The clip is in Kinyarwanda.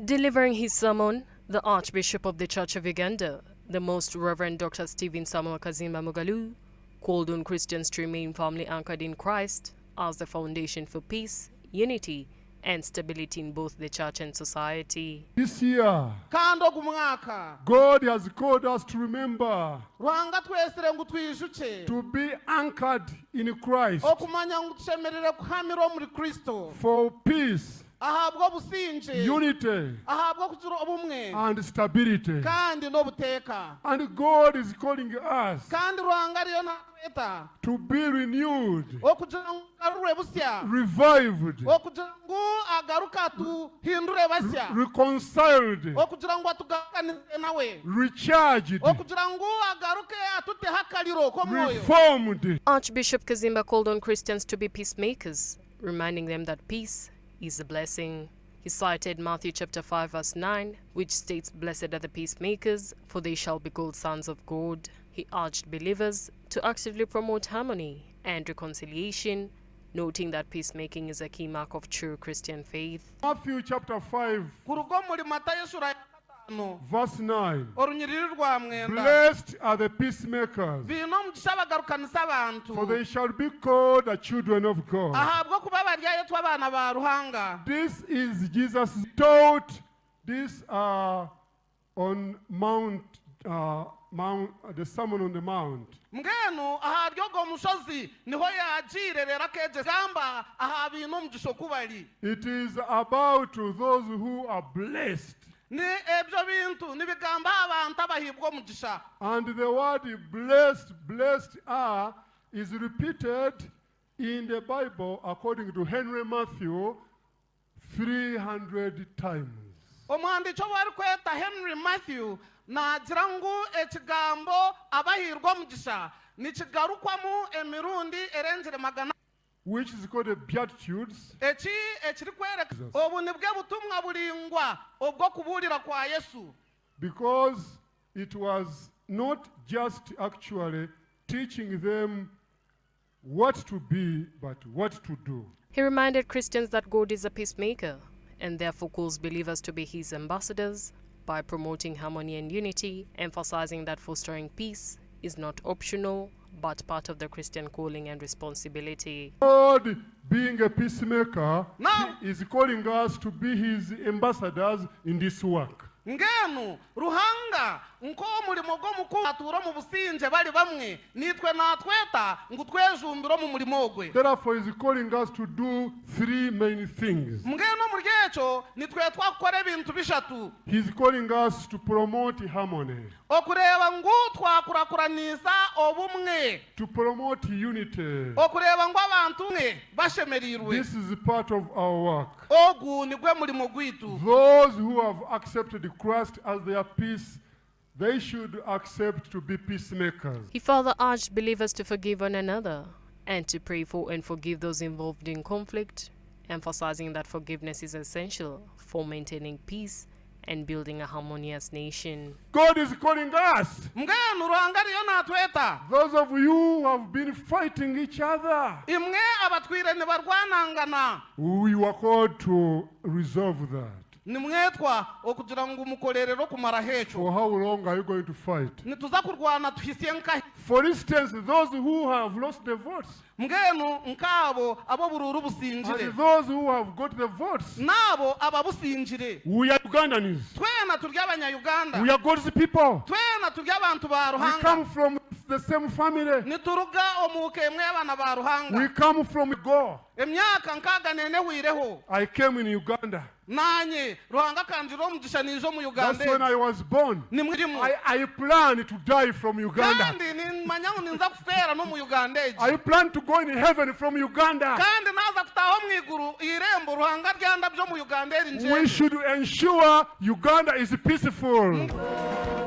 Delivering his sermon, the Archbishop of the Church of Uganda, the Most Reverend Dr. Samuel Kaziimba Mugalu, called on Christians to remain firmly anchored in Christ as the foundation for peace, unity, and stability in both the church and society. This year, God has called us to remember to be anchored in Christ for peace, unity, and stability. And God is calling us to be renewed, revived, reconciled, recharged, reformed. Archbishop Kaziimba called on Christians to be peacemakers, reminding them that peace is a blessing. He cited Matthew chapter 5 verse 9, which states, "Blessed are the peacemakers, for they shall be called sons of God." He urged believers to actively promote harmony and reconciliation, noting that peacemaking is a key mark of true Christian faith. Matthew chapter 5 verse 9. Blessed are the peacemakers, for they shall be called the children of God. This is Jesus taught this on the Sermon on the Mount. It is about those who are blessed. And the word blessed are, is repeated in the Bible according to Henry Matthew 300 times. Henry Matthew na jirangu ekigambo abahirwa mugisha nikigarukwamu emirundi erengere magana, which is called the Beatitudes. Because it was not just actually teaching them what to be, but what to do. He reminded Christians that God is a peacemaker and therefore calls believers to be his ambassadors by promoting harmony and unity, emphasizing that fostering peace is not optional, but part of the Christian calling and responsibility. God, being a peacemaker, He is calling us to be his ambassadors in this work. Ngenu ruhanga nko mulimo go mukuru aturo mu businje bali bamwe nitwe natweta ngutwejumbiro mu mulimo gwe. Therefore he is calling us to do three main things. Ngeno muryecho nitwe twakora ibintu bishatu. He is calling us to promote harmony, okureba ngu twakurakuranisa obumwe, to promote unity. Okureba ngu abantu mwe bashemerirwe. This is part of our work. Ogu nigwe mulimo gwitu. Those who have accepted Christ as their peace, they should accept to be peacemakers. He further urged believers to forgive one another and to pray for and forgive those involved in conflict, emphasizing that forgiveness is essential for maintaining peace and building a harmonious nation. God is calling us. Those of you who have been fighting each other, we were called to resolve that. For how long are you going to fight? For instance, those who have lost the votes, and those who have got the votes, we are Ugandans. We are God's people. We come from the same family. We come from God. I came in Uganda. That's when I was born. I plan to die from Uganda. I plan to go in heaven from Uganda. We should ensure Uganda is peaceful.